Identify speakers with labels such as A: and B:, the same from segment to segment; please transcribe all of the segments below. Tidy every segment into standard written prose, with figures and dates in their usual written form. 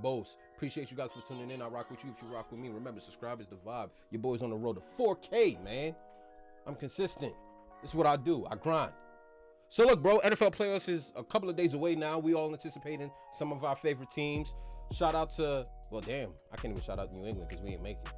A: boss. Appreciate you guys for tuning in. I rock with you if you rock with me. Remember, subscribe is the vibe. Your boy's on the road to 4K, man. I'm consistent. This is what I do. I grind. So look, bro, NFL playoffs is a couple of days away now. We all anticipating some of our favorite teams. Shout out to, well, damn, I can't even shout out New England because we ain't making it.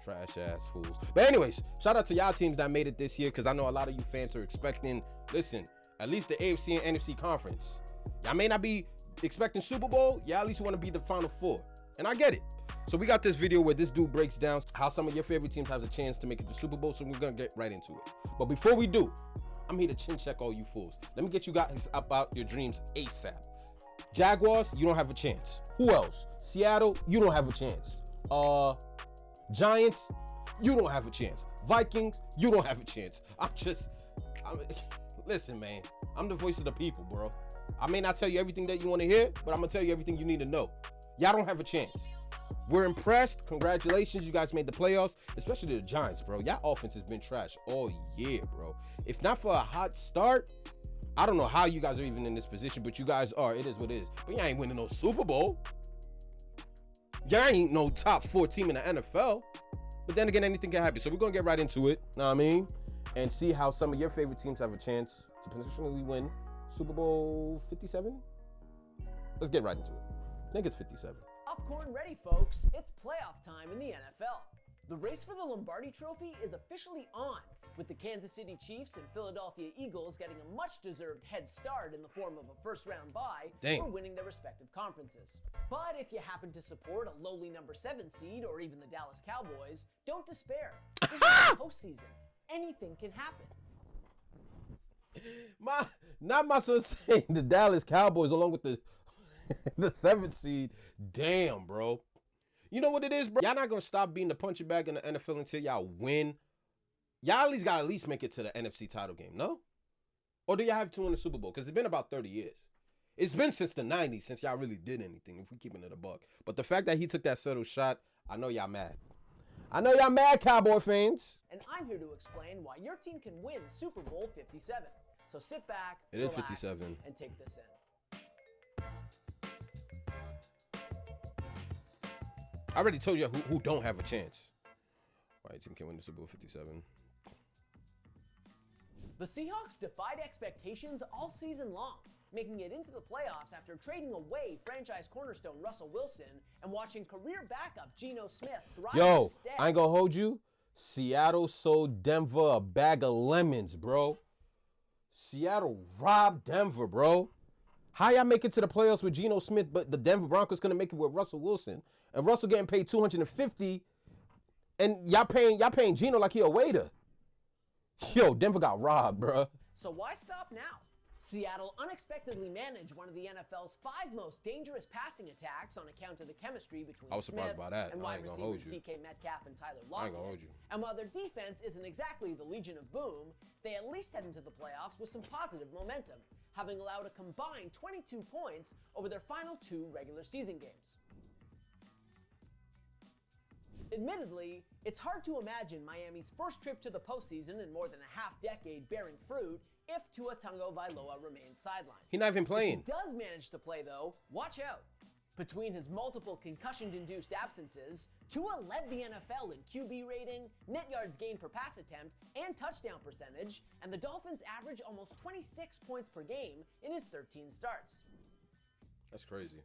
A: Trash ass fools. But anyways, shout out to y'all teams that made it this year, because I know a lot of you fans are expecting, listen, at least the AFC and NFC conference. Y'all may not be expecting Super Bowl. Y'all at least want to be the Final Four. And I get it. So we got this video where this dude breaks down how some of your favorite teams have a chance to make it to Super Bowl. So we're going to get right into it. But before we do, I'm here to chin check all you fools. Let me get you guys about your dreams ASAP. Jaguars, you don't have a chance. Who else? Seattle, you don't have a chance. Giants, you don't have a chance. Vikings, you don't have a chance. Listen, man, I'm the voice of the people, bro. I may not tell you everything that you want to hear, but I'm gonna tell you everything you need to know. Y'all don't have a chance. We're impressed. Congratulations, you guys made the playoffs, especially the Giants, bro. Y'all offense has been trash all year, bro. If not for a hot start, I don't know how you guys are even in this position, but you guys are. It is what it is. But y'all ain't winning no Super Bowl. Y'all ain't no top 4 team in the NFL. But then again, anything can happen. So we're going to get right into it, know what I mean? And see how some of your favorite teams have a chance to potentially win Super Bowl 57. Let's get right into it. I think it's 57.
B: Popcorn ready, folks. It's playoff time in the NFL. The race for the Lombardi Trophy is officially on, with the Kansas City Chiefs and Philadelphia Eagles getting a much-deserved head start in the form of a first-round bye for winning their respective conferences. But if you happen to support a lowly number 7 seed or even the Dallas Cowboys, don't despair. This is the postseason. Anything can happen.
A: Not my son saying the Dallas Cowboys along with the 7th seed. Damn, bro. You know what it is, bro? Y'all not going to stop being the punching bag in the NFL until y'all win. Y'all at least got to at least make it to the NFC title game, no? Or do y'all have to win the Super Bowl? Because it's been about 30 years. It's been since the 90s since y'all really did anything, if we keeping it a buck. But the fact that he took that subtle shot, I know y'all mad. I know y'all mad, Cowboy fans.
B: And I'm here to explain why your team can win Super Bowl 57. So sit back,
A: it is 57,
B: and take this in.
A: I already told you who don't have a chance. Why your team can win the Super Bowl 57.
B: The Seahawks defied expectations all season long, making it into the playoffs after trading away franchise cornerstone Russell Wilson and watching career backup Geno Smith thrive instead.
A: I ain't gonna hold you. Seattle sold Denver a bag of lemons, bro. Seattle robbed Denver, bro. How y'all make it to the playoffs with Geno Smith, but the Denver Broncos gonna make it with Russell Wilson? And Russell getting paid $250, and y'all paying Geno like he a waiter. Yo, Denver got robbed, bro.
B: So why stop now? Seattle unexpectedly managed one of the NFL's 5 most dangerous passing attacks on account of the chemistry between Smith and wide receivers DK Metcalf and Tyler Lockett. And while their defense isn't exactly the Legion of Boom, they at least head into the playoffs with some positive momentum, having allowed a combined 22 points over their final 2 regular season games. Admittedly, it's hard to imagine Miami's first trip to the postseason in more than a half-decade bearing fruit if Tua Tagovailoa remains sidelined.
A: He's not even playing.
B: If he does manage to play, though, watch out. Between his multiple concussion-induced absences, Tua led the NFL in QB rating, net yards gained per pass attempt, and touchdown percentage, and the Dolphins average almost 26 points per game in his 13 starts.
A: That's crazy.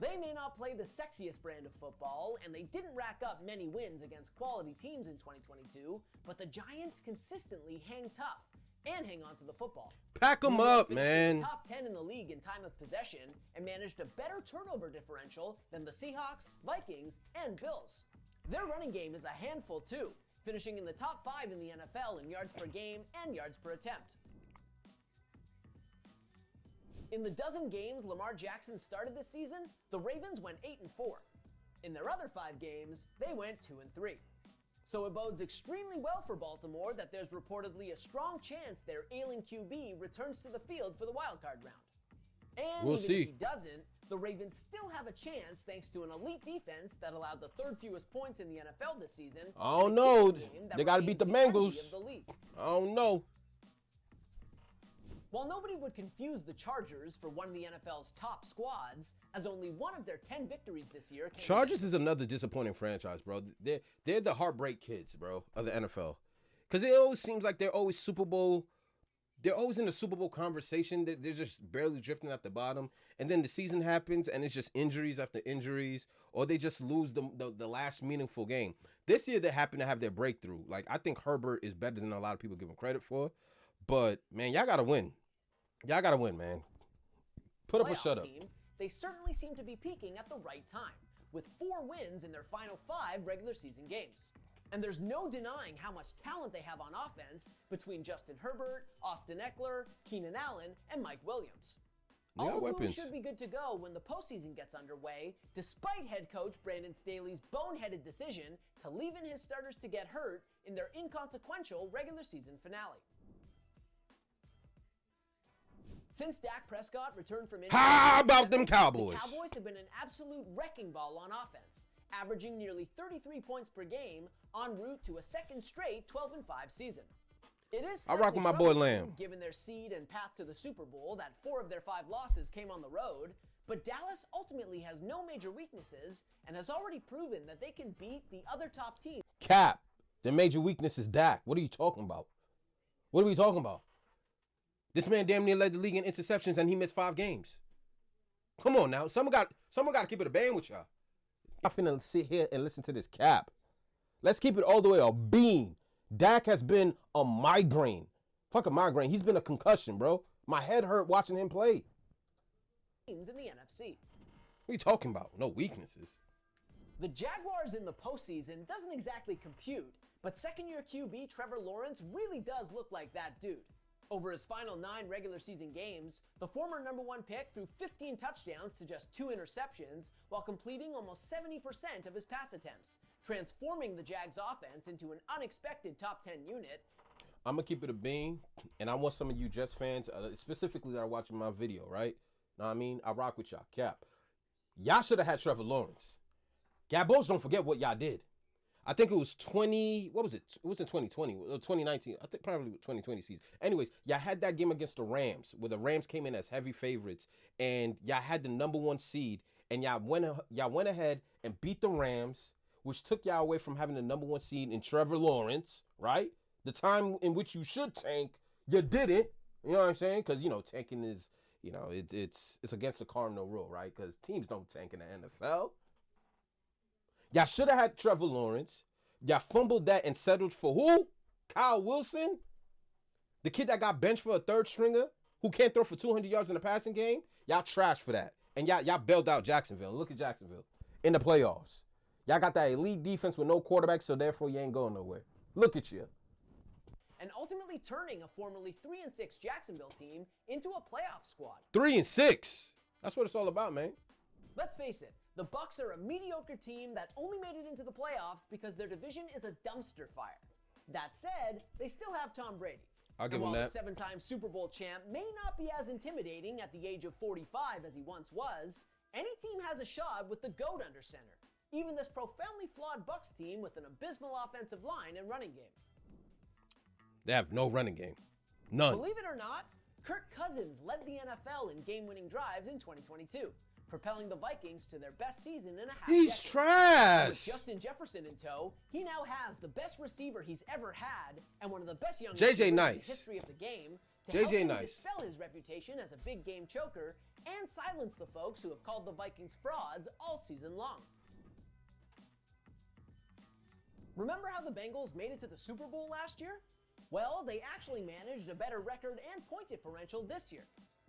B: They may not play the sexiest brand of football, and they didn't rack up many wins against quality teams in 2022, but the Giants consistently hang tough and hang on to the football.
A: Pack them up, man.
B: Top 10 in the league in time of possession and managed a better turnover differential than the Seahawks, Vikings, and Bills. Their running game is a handful too, finishing in the top 5 in the NFL in yards per game and yards per attempt. In the dozen games Lamar Jackson started this season, the Ravens went 8-4. In their other 5 games, they went 2-3. So it bodes extremely well for Baltimore that there's reportedly a strong chance their ailing QB returns to the field for the wildcard round. And
A: we'll
B: even
A: see.
B: If he doesn't, the Ravens still have a chance thanks to an elite defense that allowed the 3rd fewest points in the NFL this season.
A: I don't know. They got to beat the Bengals. I don't know.
B: While nobody would confuse the Chargers for one of the NFL's top squads, as only one of their 10 victories this year came
A: Chargers is another disappointing franchise, bro. They're the heartbreak kids, bro, of the NFL. Because it always seems like they're always Super Bowl. They're always in the Super Bowl conversation. They're just barely drifting at the bottom. And then the season happens, and it's just injuries after injuries, or they just lose the last meaningful game. This year, they happen to have their breakthrough. Like, I think Herbert is better than a lot of people give him credit for. But, man, y'all got to win. Y'all got to win, man. Put up or shut up.
B: Team, they certainly seem to be peaking at the right time, with 4 wins in their final 5 regular season games. And there's no denying how much talent they have on offense between Justin Herbert, Austin Eckler, Keenan Allen, and Mike Williams. All of whom should be good to go when the postseason gets underway, despite head coach Brandon Staley's boneheaded decision to leave in his starters to get hurt in their inconsequential regular season finale. Since Dak Prescott returned from injury,
A: how about them Cowboys?
B: The Cowboys have been an absolute wrecking ball on offense, averaging nearly 33 points per game en route to a second straight 12-5 season. It is
A: I rock with my boy Lamb.
B: Given their seed and path to the Super Bowl, that 4 of their 5 losses came on the road, but Dallas ultimately has no major weaknesses and has already proven that they can beat the other top teams.
A: Cap, their major weakness is Dak. What are you talking about? What are we talking about? This man damn near led the league in interceptions, and he missed 5 games. Come on now, someone got to keep it a band with y'all. I'm finna sit here and listen to this cap. Let's keep it all the way a bean. Dak has been a migraine. Fuck a migraine. He's been a concussion, bro. My head hurt watching him play.
B: Teams in the NFC.
A: What are you talking about? No weaknesses.
B: The Jaguars in the postseason doesn't exactly compute, but second-year QB Trevor Lawrence really does look like that dude. Over his final 9 regular season games, the former number 1 pick threw 15 touchdowns to just 2 interceptions while completing almost 70% of his pass attempts, transforming the Jags offense into an unexpected top 10 unit.
A: I'm going to keep it a bean, and I want some of you Jets fans, specifically that are watching my video, right? Know what I mean? I rock with y'all. Cap. Y'all should have had Trevor Lawrence. Gabos, don't forget what y'all did. I think it was 20, what was it? It was in 2020, 2019. I think probably 2020 season. Anyways, y'all had that game against the Rams, where the Rams came in as heavy favorites, and y'all had the number 1 seed, and y'all went ahead and beat the Rams, which took y'all away from having the number 1 seed in Trevor Lawrence, right? The time in which you should tank, you didn't. You know what I'm saying? Because, tanking is, it's against the cardinal rule, right? Because teams don't tank in the NFL. Y'all should have had Trevor Lawrence. Y'all fumbled that and settled for who? Kyle Wilson? The kid that got benched for a 3rd stringer who can't throw for 200 yards in the passing game? Y'all trash for that. And y'all bailed out Jacksonville. Look at Jacksonville in the playoffs. Y'all got that elite defense with no quarterback, so therefore you ain't going nowhere. Look at you.
B: And ultimately turning a formerly 3-6 Jacksonville team into a playoff squad.
A: 3-6. That's what it's all about, man.
B: Let's face it. The Bucs are a mediocre team that only made it into the playoffs because their division is a dumpster fire. That said, they still have Tom Brady.
A: I'll give him that.
B: The 7-time Super Bowl champ may not be as intimidating at the age of 45 as he once was, any team has a shot with the GOAT under center. Even this profoundly flawed Bucs team with an abysmal offensive line and running game.
A: They have no running game. None.
B: Believe it or not, Kirk Cousins led the NFL in game-winning drives in 2022. Propelling the Vikings to their best season in a half
A: He's
B: decade.
A: trash.
B: With Justin Jefferson in tow, he now has the best receiver he's ever had and one of the best young receivers in the history of the game to help him dispel his reputation as a big game choker and silence the folks who have called the Vikings frauds all season long. Remember how the Bengals made it to the Super Bowl last year? Well, they actually managed a better record and point differential this year.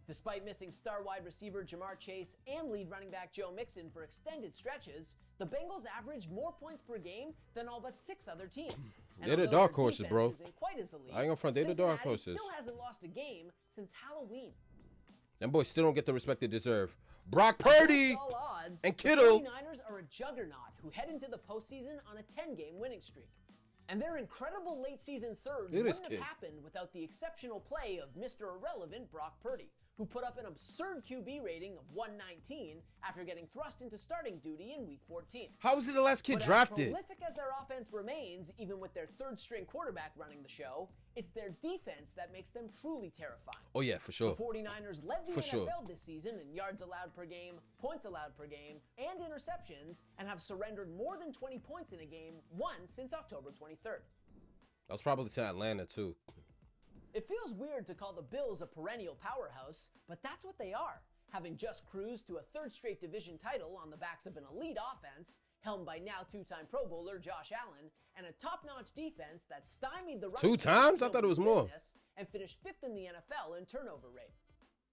B: Despite missing star wide receiver Jamar Chase and lead running back Joe Mixon for extended stretches, the Bengals averaged more points per game than all but 6 other teams.
A: They're the dark horses, bro.
B: Quite as elite,
A: I ain't gonna front. They're the dark horses.
B: Still hasn't lost a game since Halloween.
A: Them boys still don't get the respect they deserve. Brock Purdy
B: all odds,
A: and Kittle.
B: The 49ers are a juggernaut who head into the postseason on a 10-game winning streak. And their incredible late-season surge wouldn't have happened without the exceptional play of Mr. Irrelevant Brock Purdy, who put up an absurd QB rating of 119 after getting thrust into starting duty in Week 14.
A: How was he the last kid
B: but
A: drafted?
B: As prolific as their offense remains, even with their 3rd-string quarterback running the show, It's their defense that makes them truly terrifying.
A: Oh, yeah, for sure.
B: The 49ers led the
A: For
B: NFL
A: sure.
B: this season in yards allowed per game, points allowed per game, and interceptions, and have surrendered more than 20 points in a game once since October 23rd.
A: That was probably to Atlanta, too.
B: It feels weird to call the Bills a perennial powerhouse, but that's what they are, having just cruised to a third straight division title on the backs of an elite offense, helmed by now two-time Pro Bowler Josh Allen, and a top-notch defense that stymied the running
A: 2 times? I thought it was more.
B: and finished 5th in the NFL in turnover rate.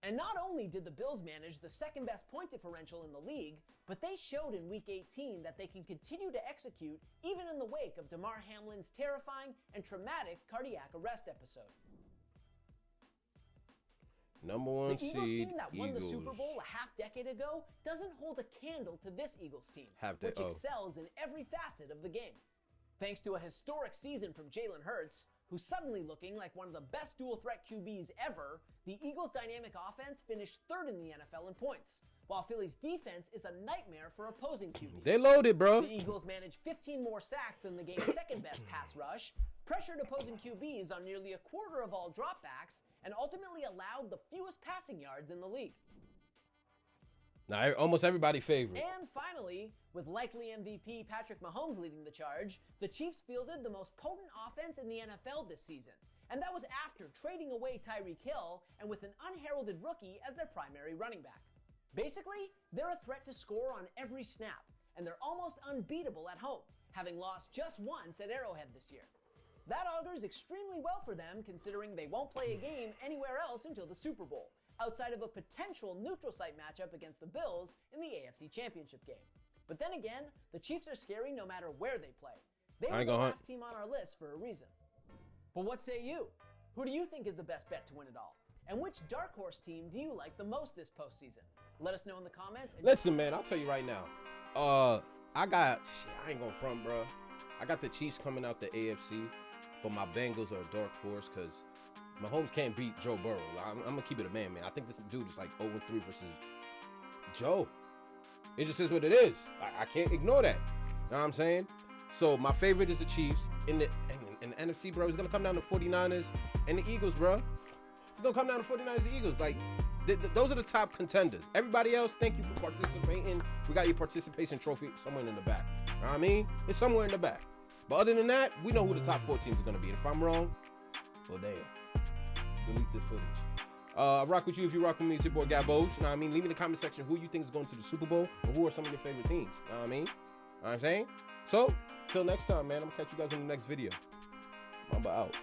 B: And not only did the Bills manage the second-best point differential in the league, but they showed in Week 18 that they can continue to execute even in the wake of Damar Hamlin's terrifying and traumatic cardiac arrest episode.
A: Number 1
B: The
A: seed,
B: Eagles team that won the
A: Eagles.
B: Super Bowl a half-decade ago doesn't hold a candle to this Eagles team, which excels in every facet of the game. Thanks to a historic season from Jalen Hurts, who's suddenly looking like one of the best dual-threat QBs ever, the Eagles' dynamic offense finished 3rd in the NFL in points, while Philly's defense is a nightmare for opposing QBs.
A: They loaded, bro.
B: The Eagles managed 15 more sacks than the game's second-best pass rush, pressured opposing QBs on nearly a quarter of all dropbacks, and ultimately allowed the fewest passing yards in the league.
A: Now, almost everybody favorite.
B: And finally, with likely MVP Patrick Mahomes leading the charge, the Chiefs fielded the most potent offense in the NFL this season. And that was after trading away Tyreek Hill and with an unheralded rookie as their primary running back. Basically, they're a threat to score on every snap, and they're almost unbeatable at home, having lost just once at Arrowhead this year. That augurs extremely well for them, considering they won't play a game anywhere else until the Super Bowl, outside of a potential neutral site matchup against the Bills in the AFC Championship game. But then again, the Chiefs are scary no matter where they play. They were the last team on our list for a reason. But what say you? Who do you think is the best bet to win it all? And which dark horse team do you like the most this postseason? Let us know in the comments.
A: Listen, man, I'll tell you right now. I ain't gonna front, bro. I got the Chiefs coming out the AFC, but my Bengals are a dark horse because Mahomes can't beat Joe Burrow. I'm gonna keep it a man. I think this dude is like 0-3 versus Joe. It just is what it is. I can't ignore that. You know what I'm saying? So my favorite is the Chiefs. In the NFC, bro, it's gonna come down to 49ers and the Eagles, bro. It's gonna come down to 49ers and Eagles. Like, those are the top contenders. Everybody else, thank you for participating. We got your participation trophy somewhere in the back. You know what I mean? It's somewhere in the back. But other than that, we know who the top 4 teams are gonna be. And if I'm wrong, well, damn. Delete this footage. I rock with you if you rock with me. It's your boy Gabos. You know what I mean? Leave in the comment section who you think is going to the Super Bowl or who are some of your favorite teams. You know what I mean? Know what I'm saying? So, till next time, man. I'm gonna catch you guys in the next video. Mamba out.